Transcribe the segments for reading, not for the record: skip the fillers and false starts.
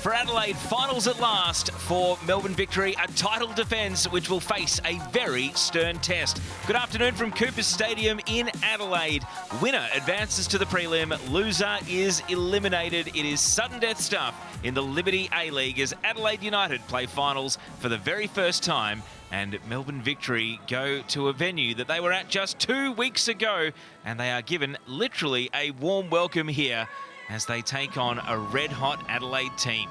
for Adelaide, finals at last for Melbourne Victory, a title defence which will face a very stern test. Good afternoon from Coopers Stadium in Adelaide. Winner advances to the prelim, loser is eliminated. It is sudden death stuff in the Liberty A-League as Adelaide United play finals for the very first time, and Melbourne Victory go to a venue that they were at just 2 weeks ago, and they are given literally a warm welcome here as they take on a red-hot Adelaide team.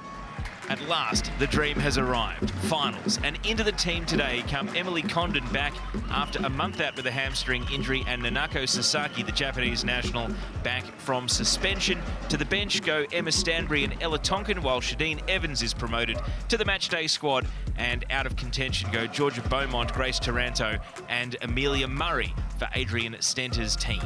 At last, the dream has arrived. Finals. And into the team today come Emily Condon back after a month out with a hamstring injury, and Nanako Sasaki, the Japanese national, back from suspension. To the bench go Emma Stanbury and Ella Tonkin, while Shadeen Evans is promoted to the matchday squad. And out of contention go Georgia Beaumont, Grace Taranto and Amelia Murray for Adrian Stenter's team.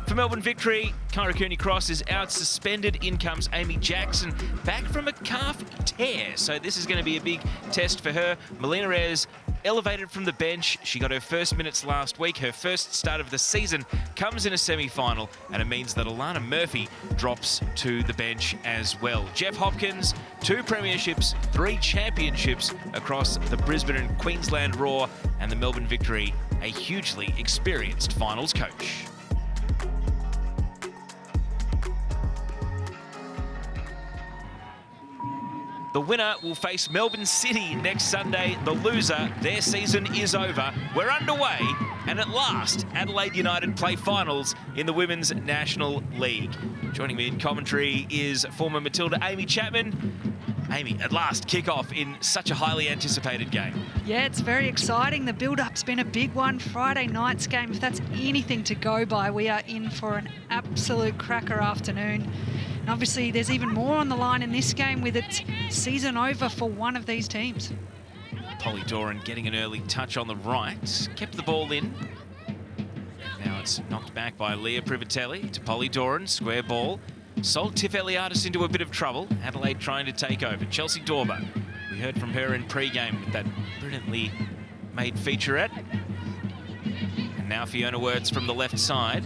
For Melbourne Victory, Kyra Cooney-Cross is out suspended. In comes Amy Jackson, back from a calf tear. So this is going to be a big test for her. Melina Reyes elevated from the bench. She got her first minutes last week. Her first start of the season comes in a semi-final, and it means that Alana Murphy drops to the bench as well. Jeff Hopkins, 2 premierships, 3 championships across the Brisbane and Queensland Roar, and the Melbourne Victory, a hugely experienced finals coach. The winner will face Melbourne City next Sunday. The loser, their season is over. We're underway, and at last, Adelaide United play finals in the Women's National League. Joining me in commentary is former Matilda Amy Chapman. Amy, at last, kick-off in such a highly anticipated game. Yeah, it's very exciting. The build-up's been a big one. Friday night's game, if that's anything to go by, we are in for an absolute cracker afternoon. And obviously, there's even more on the line in this game with its season over for one of these teams. Polly Doran getting an early touch on the right, kept the ball in. Now it's knocked back by Leah Privatelli to Polly Doran, square ball. Sold Tiff Eliadis into a bit of trouble. Adelaide trying to take over. Chelsea Dorber, we heard from her in pre-game with that brilliantly made featurette. And now Fiona Wirtz from the left side.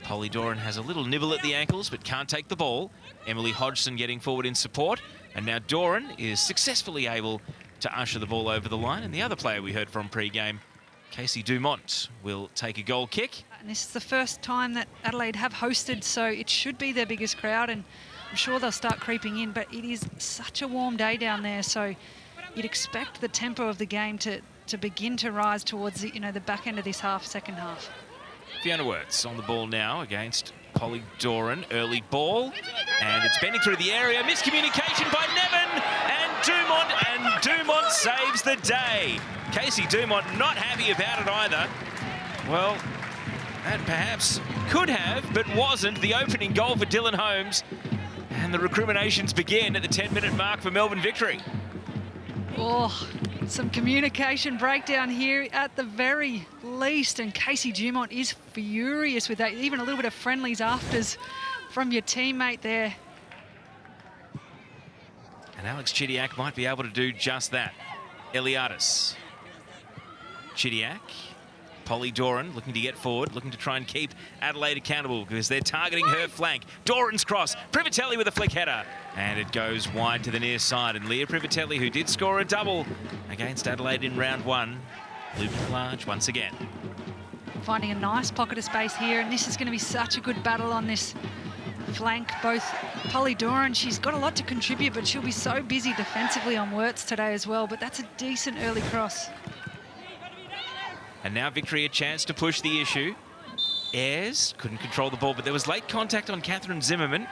Polly Doran has a little nibble at the ankles but can't take the ball. Emily Hodgson getting forward in support. And now Doran is successfully able to usher the ball over the line. And the other player we heard from pre-game, Casey Dumont, will take a goal kick. And this is the first time that Adelaide have hosted, so it should be their biggest crowd, and I'm sure they'll start creeping in, but it is such a warm day down there, so you'd expect the tempo of the game to begin to rise towards the back end of this second half. Fiona Wirtz on the ball now against Polly Doran. Early ball, and it's bending through the area. Miscommunication by Nevin and Dumont saves the day. Casey Dumont not happy about it either. Well, that perhaps could have, but wasn't, the opening goal for Dylan Holmes. And the recriminations begin at the 10-minute mark for Melbourne Victory. Oh, some communication breakdown here at the very least, and Casey Dumont is furious with that. Even a little bit of friendlies afters from your teammate there. And Alex Chidiac might be able to do just that. Eliadis. Chidiac. Polly Doran looking to get forward, looking to try and keep Adelaide accountable because they're targeting her flank. Doran's cross. Privatelli with a flick header. And it goes wide to the near side. And Leah Privatelli, who did score a double against Adelaide in round 1, looping large once again. Finding a nice pocket of space here, and this is going to be such a good battle on this flank. Both Polly Doran, she's got a lot to contribute, but she'll be so busy defensively on Wirtz today as well. But that's a decent early cross. And now Victory a chance to push the issue. Ayres couldn't control the ball, but there was late contact on Catherine Zimmerman.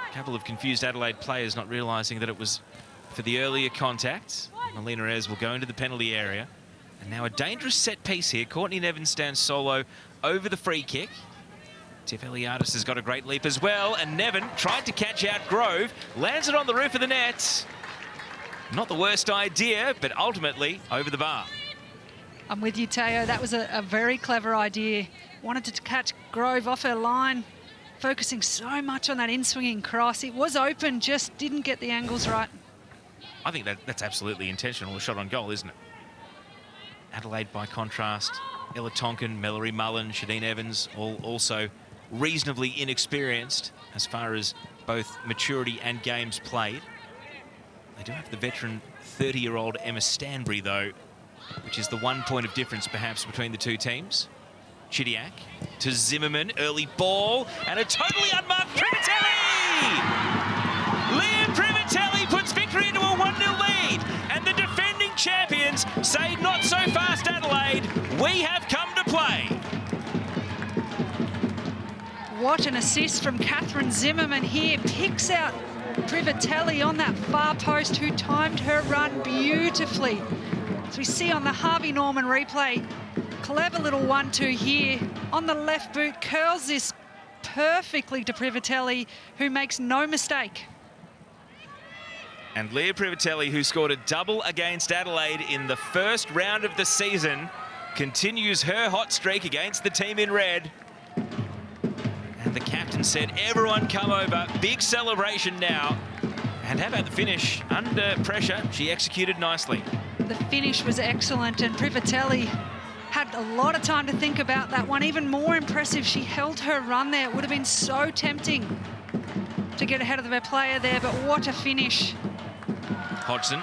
A couple of confused Adelaide players not realising that it was for the earlier contact. Melina Ayres will go into the penalty area. And now a dangerous set piece here. Courtney Nevin stands solo over the free kick. Tiff Eliadis has got a great leap as well. And Nevin tried to catch out Grove. Lands it on the roof of the net. Not the worst idea, but ultimately over the bar. I'm with you, Teo. That was a very clever idea. Wanted to catch Grove off her line, focusing so much on that in-swinging cross. It was open, just didn't get the angles right. I think that's absolutely intentional, a shot on goal, isn't it? Adelaide, by contrast, Ella Tonkin, Mallory Mullen, Shadeen Evans, all also reasonably inexperienced as far as both maturity and games played. They do have the veteran 30-year-old Emma Stanbury, though, which is the 1 point of difference, perhaps, between the two teams. Chidiac to Zimmerman, early ball, and a totally unmarked Privatelli! Leah Privatelli puts victory into a 1-0 lead, and the defending champions say, not so fast, Adelaide, we have come to play. What an assist from Catherine Zimmerman here. Picks out Privatelli on that far post, who timed her run beautifully. As we see on the Harvey Norman replay, clever little 1-2 here. On the left boot, curls this perfectly to Privatelli, who makes no mistake. And Leah Privatelli, who scored a double against Adelaide in the first round of the season, continues her hot streak against the team in red. And the captain said, everyone come over, big celebration now. And how about the finish? Under pressure, she executed nicely. The finish was excellent, and Privatelli had a lot of time to think about that one. Even more impressive, she held her run there. It would have been so tempting to get ahead of her player there, but what a finish. Hodgson.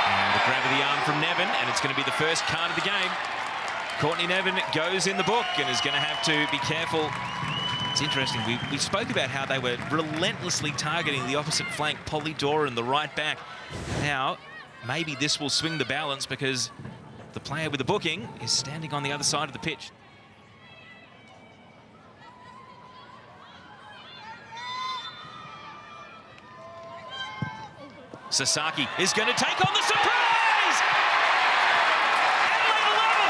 And the grab of the arm from Nevin, and it's going to be the first card of the game. Courtney Nevin goes in the book and is going to have to be careful. It's interesting, we spoke about how they were relentlessly targeting the opposite flank, Polly Doran, the right back. Now, maybe this will swing the balance because the player with the booking is standing on the other side of the pitch. Sasaki is going to take on the surprise! Adelaide a level!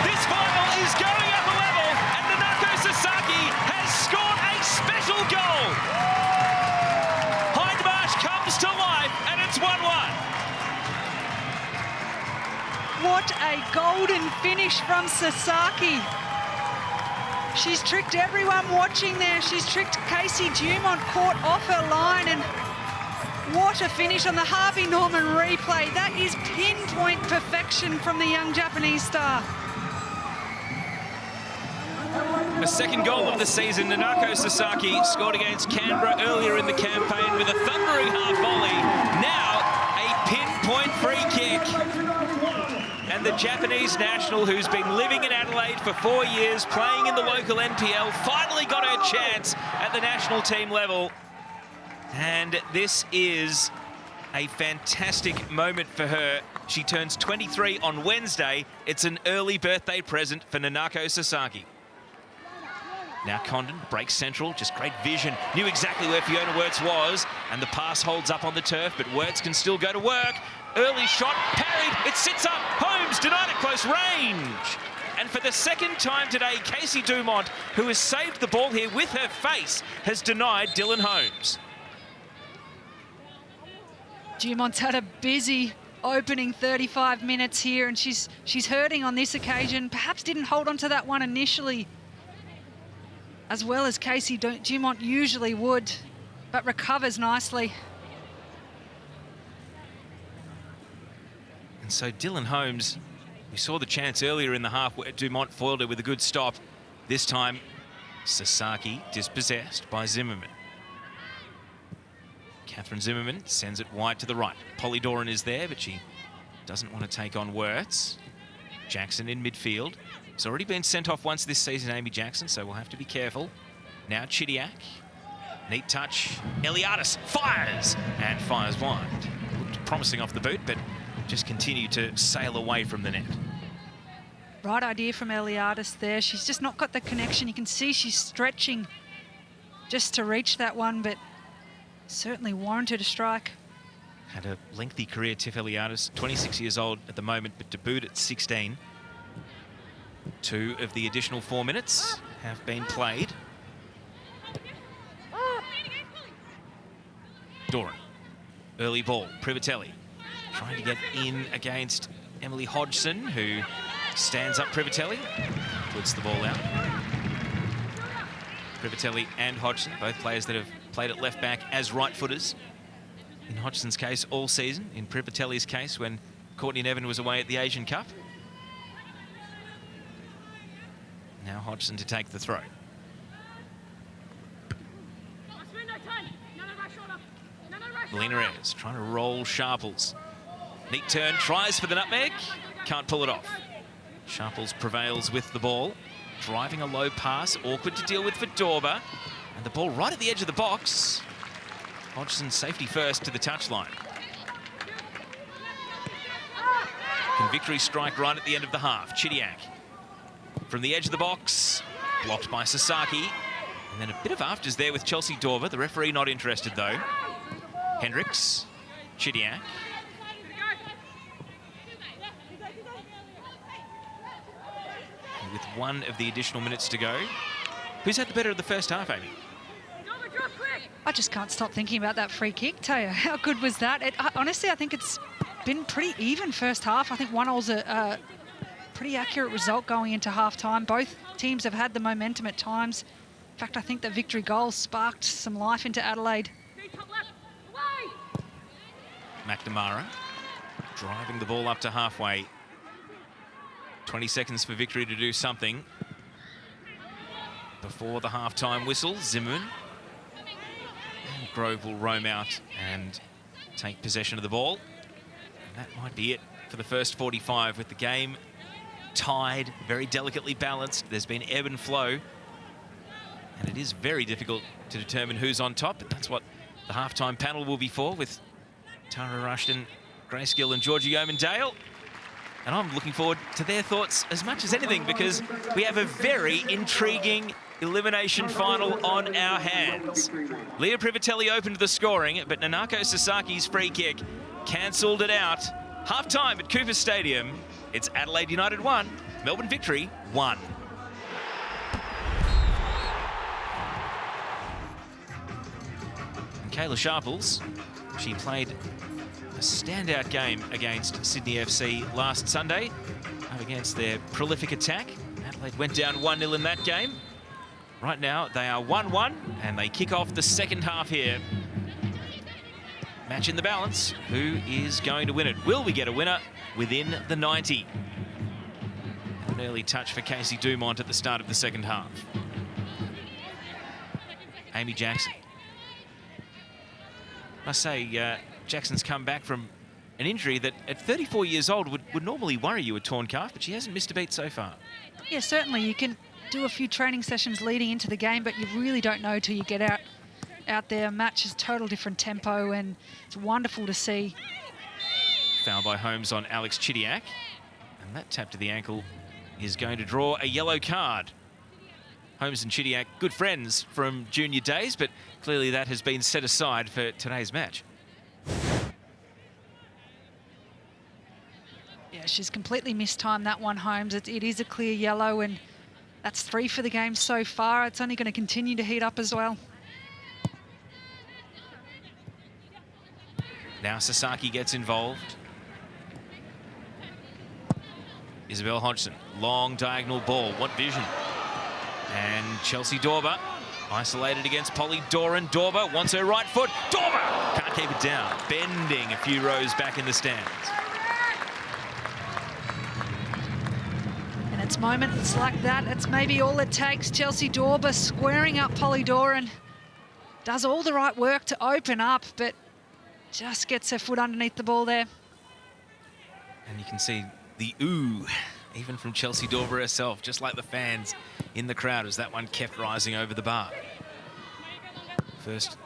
This final is going up a level, and Nanako Sasaki has scored a special goal! Hindmarsh comes to life, and it's 1-1. What a golden finish from Sasaki. She's tricked everyone watching there. She's tricked Casey Dumont, caught off her line, and what a finish on the Harvey Norman replay. That is pinpoint perfection from the young Japanese star. A second goal of the season, Nanako Sasaki scored against Canberra earlier in the campaign with a thundering half volley. Now, a pinpoint free kick. And the Japanese national, who's been living in Adelaide for 4 years, playing in the local NPL, finally got her chance at the national team level. And this is a fantastic moment for her. She turns 23 on Wednesday. It's an early birthday present for Nanako Sasaki. Now Condon breaks central, just great vision. Knew exactly where Fiona Wirtz was, and the pass holds up on the turf, but Wirtz can still go to work. Early shot, parried, it sits up. Holmes denied at close range. And for the second time today, Casey Dumont, who has saved the ball here with her face, has denied Dylan Holmes. Dumont's had a busy opening 35 minutes here, and she's hurting on this occasion. Perhaps didn't hold on to that one initially as well as Casey Dumont usually would, but recovers nicely. And so Dylan Holmes, we saw the chance earlier in the half where Dumont foiled her with a good stop. This time, Sasaki dispossessed by Zimmerman. Catherine Zimmerman sends it wide to the right. Polly Doran is there, but she doesn't want to take on Wirtz. Jackson in midfield. It's already been sent off once this season, Amy Jackson, so we'll have to be careful. Now Chidiac. Neat touch. Eliadis fires, and fires wide. Looked promising off the boot, but just continued to sail away from the net. Right idea from Eliadis there. She's just not got the connection. You can see she's stretching just to reach that one, but certainly warranted a strike. Had a lengthy career, Tiff Eliadis, 26 years old at the moment, but debuted at 16. 2 of the additional 4 minutes have been played. Doran, early ball, Privatelli trying to get in against Emily Hodgson, who stands up Privatelli, puts the ball out. Privatelli and Hodgson, both players that have played at left back as right-footers. In Hodgson's case, all season. In Privatelli's case, when Courtney Nevin was away at the Asian Cup. Now Hodgson to take the throw. Melina Ayres trying to roll Sharples. Neat turn, tries for the nutmeg. Can't pull it off. Sharples prevails with the ball. Driving a low pass, awkward to deal with for Dorber. And the ball right at the edge of the box. Hodgson safety first to the touchline. Can victory strike right at the end of the half? Chidiac from the edge of the box, blocked by Sasaki. And then a bit of afters there with Chelsea Dorber. The referee not interested though. Hendricks, Chidiac. And with one of the additional minutes to go, who's had the better of the first half, Amy? I just can't stop thinking about that free kick. Tell you, how good was that? Honestly, I think it's been pretty even first half. I think 1-0's a pretty accurate result going into half-time. Both teams have had the momentum at times. In fact, I think the victory goal sparked some life into Adelaide. McNamara driving the ball up to halfway. 20 seconds for victory to do something. Before the half-time whistle, Zimun. And Grove will roam out and take possession of the ball. And that might be it for the first 45 with the game tied, very delicately balanced. There's been ebb and flow. And it is very difficult to determine who's on top, but that's what the half-time panel will be for, with Tara Rushton, Grace Gill and Georgia Yeoman-Dale. And I'm looking forward to their thoughts as much as anything, because we have a very intriguing elimination final on our hands. Leah Privatelli opened the scoring, but Nanako Sasaki's free kick cancelled it out. Half-time at Cooper Stadium. It's Adelaide United 1, Melbourne Victory 1. And Kayla Sharples, she played a standout game against Sydney FC last Sunday, up against their prolific attack. Adelaide went down 1-0 in that game. Right now, they are 1-1, and they kick off the second half here. Match in the balance. Who is going to win it? Will we get a winner within the 90? An early touch for Casey Dumont at the start of the second half. Amy Jackson. I say, Jackson's come back from an injury that at 34 years old would normally worry you, a torn calf, but she hasn't missed a beat so far. Yeah, certainly. You can do a few training sessions leading into the game, but you really don't know till you get out there. Match is total different tempo, and it's wonderful to see. Foul by Holmes on Alex Chidiac, and that tap to the ankle is going to draw a yellow card. Holmes and Chidiac, good friends from junior days, but clearly that has been set aside for today's match. Yeah, she's completely mistimed that one, Holmes. It is a clear yellow, and that's 3 for the game so far. It's only going to continue to heat up as well. Now Sasaki gets involved. Isabel Hodgson, long diagonal ball, what vision? And Chelsea Dorber, isolated against Polly Doran. Dorber wants her right foot. Dorber can't keep it down, bending a few rows back in the stands. And it's moments like that, it's maybe all it takes. Chelsea Dorber squaring up Polly Doran. Does all the right work to open up, but just gets her foot underneath the ball there. And you can see the ooh, even from Chelsea Dorber herself, just like the fans in the crowd as that one kept rising over the bar. First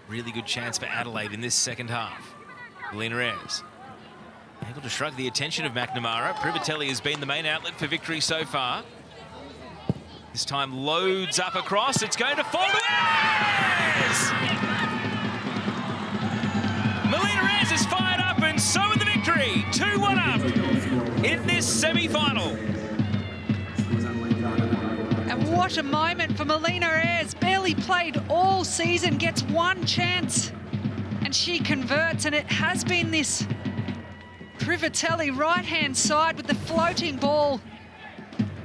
really good chance for Adelaide in this second half. Melina Ayres able to shrug the attention of McNamara. Privatelli has been the main outlet for victory so far. This time loads up across. It's going to fall to Ayres! Melina Ayres is fired up, and so in the victory. 2-1 up in this semi-final. And what a moment for Melina Ayres. Barely played all season, gets one chance, and she converts. And it has been this Privatelli right-hand side with the floating ball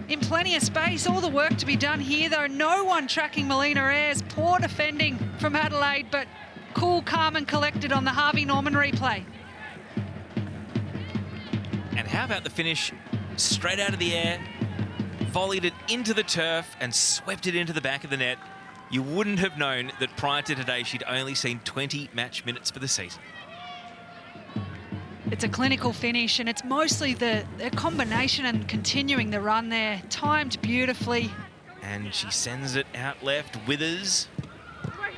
in plenty of space. All the work to be done here, though. No one tracking Melina Ayres. Poor defending from Adelaide, but cool, calm and collected on the Harvey Norman replay. And how about the finish straight out of the air? volleyed it into the turf and swept it into the back of the net. You wouldn't have known that prior to today she'd only seen 20 match minutes for the season. It's a clinical finish, and it's mostly the combination and continuing the run there. Timed beautifully. And she sends it out left. Withers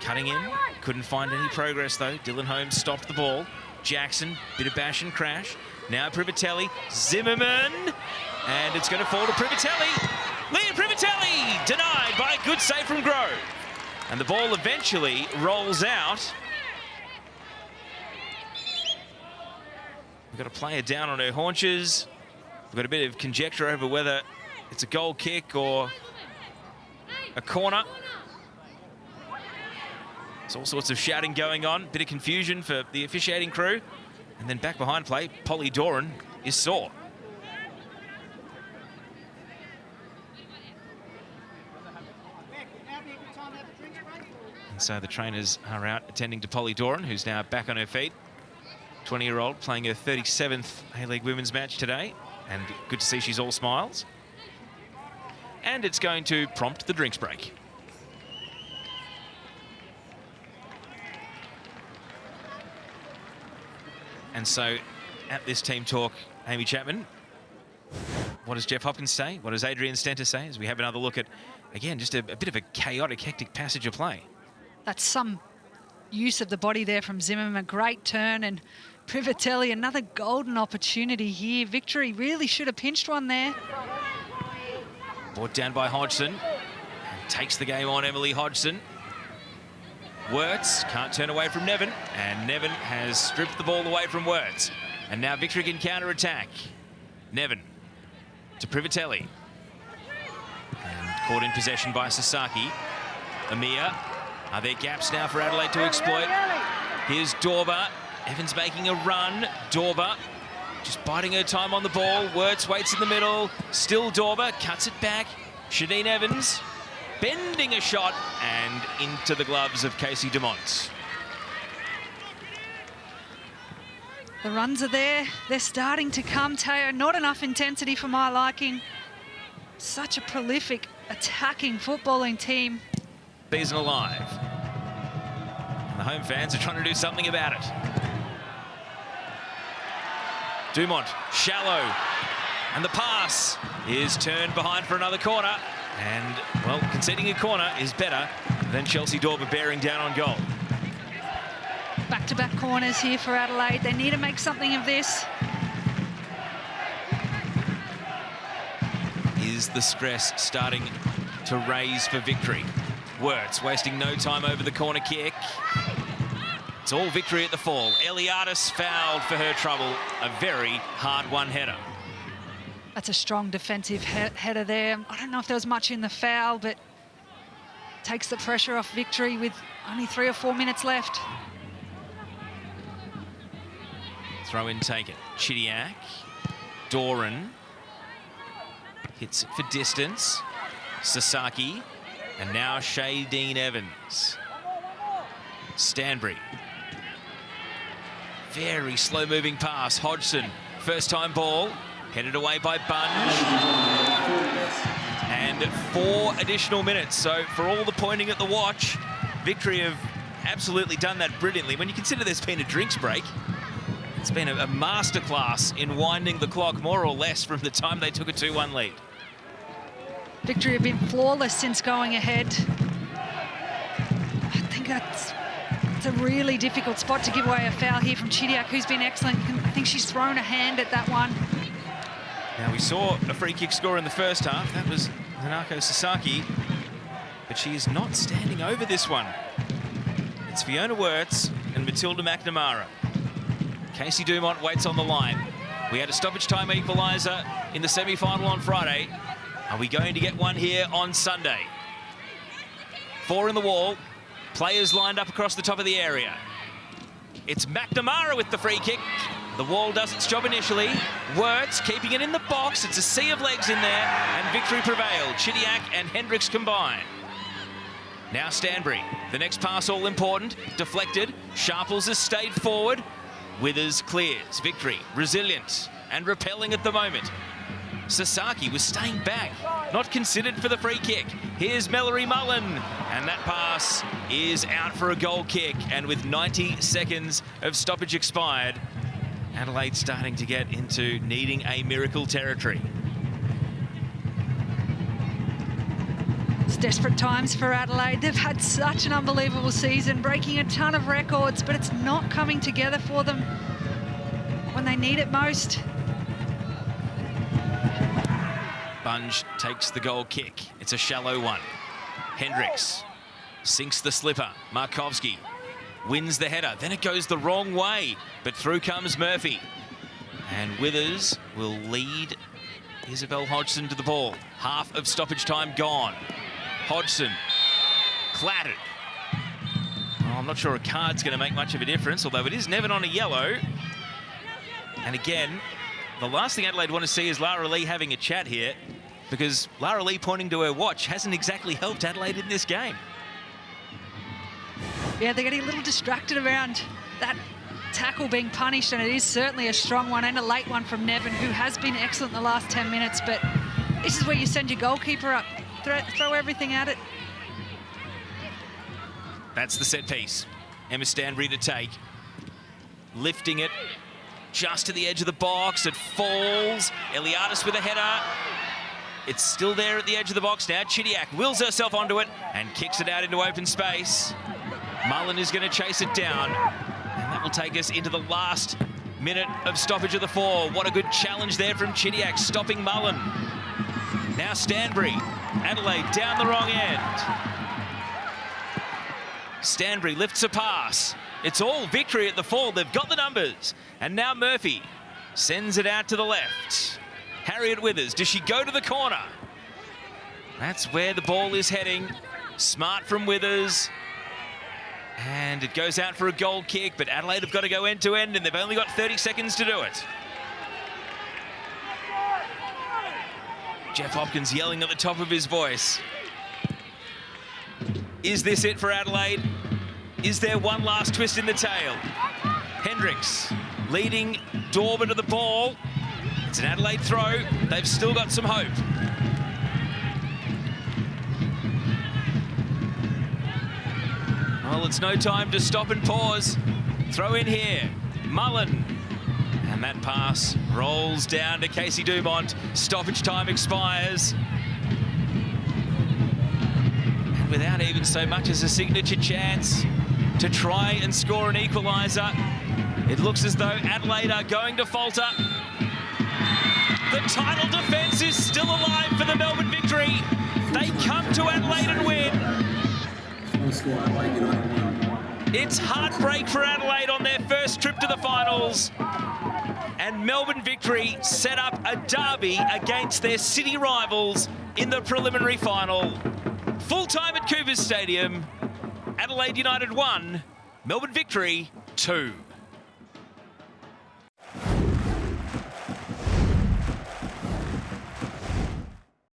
cutting in. Couldn't find any progress, though. Dylan Holmes stopped the ball. Jackson, bit of bash and crash. Now Privatelli. Zimmerman. And it's going to fall to Privatelli. Leah Privatelli denied by a good save from Grove. And the ball eventually rolls out. We've got a player down on her haunches. We've got a bit of conjecture over whether it's a goal kick or a corner. There's all sorts of shouting going on. Bit of confusion for the officiating crew. And then back behind play, Polly Doran is sore. And so the trainers are out attending to Polly Doran, who's now back on her feet. 20-year-old playing her 37th A-League women's match today. And good to see she's all smiles. And it's going to prompt the drinks break. And so at this team talk, Amy Chapman, what does Jeff Hopkins say? What does Adrian Stenter say? As we have another look at, again, just a bit of a chaotic, hectic passage of play. That's some use of the body there from Zimmerman. A great turn, and Privatelli, another golden opportunity here. Victory really should have pinched one there. Brought down by Hodgson. Takes the game on, Emily Hodgson. Wirtz can't turn away from Nevin, and Nevin has stripped the ball away from Wirtz. And now Victory can counter-attack. Nevin to Privatelli. And caught in possession by Sasaki. Amir. Are there gaps now for Adelaide to exploit? Here's Dorber. Evans making a run. Dorber just biding her time on the ball. Wirtz waits in the middle. Still Dorber. Cuts it back. Shadeen Evans bending a shot and into the gloves of Casey Dumont. The runs are there. They're starting to come, Teo. Not enough intensity for my liking. Such a prolific, attacking, footballing team. Season alive. And the home fans are trying to do something about it. Dumont, shallow. And the pass is turned behind for another corner. And, well, conceding a corner is better than Chelsea Dorber bearing down on goal. Back-to-back corners here for Adelaide. They need to make something of this. Is the stress starting to raise for Victory? Wirtz wasting no time over the corner kick. It's all Victory at the fall. Eliadis fouled for her trouble. A very hard-won header. That's a strong defensive header there. I don't know if there was much in the foul, but takes the pressure off Victory with only 3 or 4 minutes left. Throw in taken. Chidiac. Doran. Hits it for distance. Sasaki. And now Shadeen Evans. Stanbury. Very slow-moving pass. Hodgson. First-time ball. Headed away by Bunge. And 4 additional minutes. So for all the pointing at the watch, Victory have absolutely done that brilliantly. When you consider there's been a drinks break, it's been a masterclass in winding the clock, more or less, from the time they took a 2-1 lead. Victory have been flawless since going ahead. I think it's a really difficult spot to give away a foul here from Chidiac, who's been excellent. I think she's thrown a hand at that one. Now, we saw a free kick score in the first half. That was Hanako Sasaki. But she is not standing over this one. It's Fiona Wirtz and Matilda McNamara. Casey Dumont waits on the line. We had a stoppage time equaliser in the semi-final on Friday. Are we going to get one here on Sunday? 4 in the wall. Players lined up across the top of the area. It's McNamara with the free kick. The wall does its job initially. Wirtz keeping it in the box. It's a sea of legs in there, and Victory prevailed. Chidiac and Hendricks combine. Now Stanbury. The next pass all important. Deflected. Sharples has stayed forward. Withers clears. Victory resilient and repelling at the moment. Sasaki was staying back, not considered for the free kick. Here's Mallory Mullen, and that pass is out for a goal kick. And with 90 seconds of stoppage expired, Adelaide starting to get into needing a miracle territory. It's desperate times for Adelaide. They've had such an unbelievable season, breaking a ton of records, but it's not coming together for them when they need it most. Bunge takes the goal kick. It's a shallow one. Hendricks sinks the slipper. Markovski wins the header. Then it goes the wrong way, but through comes Murphy. And Withers will lead Isabel Hodgson to the ball. Half of stoppage time gone. Hodgson clattered. Well, I'm not sure a card's going to make much of a difference, although it is Nevin on a yellow. And again, the last thing Adelaide want to see is Lara Lee having a chat here, because Lara Lee pointing to her watch hasn't exactly helped Adelaide in this game. Yeah, they're getting a little distracted around that tackle being punished, and it is certainly a strong one and a late one from Nevin, who has been excellent in the last 10 minutes. But this is where you send your goalkeeper up, throw everything at it. That's the set piece. Emma Stanbury to take. Lifting it just to the edge of the box. It falls. Eliadis with a header. It's still there at the edge of the box now. Chidiac wills herself onto it and kicks it out into open space. Mullen is going to chase it down. And that will take us into the last minute of stoppage of the 4. What a good challenge there from Chidiac, stopping Mullen. Now Stanbury. Adelaide down the wrong end. Stanbury lifts a pass. It's all Victory at the 4. They've got the numbers. And now Murphy sends it out to the left. Harriet Withers, does she go to the corner? That's where the ball is heading. Smart from Withers. And it goes out for a goal kick, but Adelaide have got to go end to end, and they've only got 30 seconds to do it. Jeff Hopkins yelling at the top of his voice. Is this it for Adelaide? Is there one last twist in the tail? Hendricks leading Dorber to the ball. It's an Adelaide throw. They've still got some hope. Well, it's no time to stop and pause. Throw in here. Mullen. And that pass rolls down to Casey Dumont. Stoppage time expires. And without even so much as a signature chance to try and score an equaliser, it looks as though Adelaide are going to falter. The title defence is still alive for the Melbourne Victory. They come to Adelaide and win. It's heartbreak for Adelaide on their first trip to the finals. And Melbourne Victory set up a derby against their city rivals in the preliminary final. Full time at Coopers Stadium. Adelaide United 1, Melbourne Victory 2.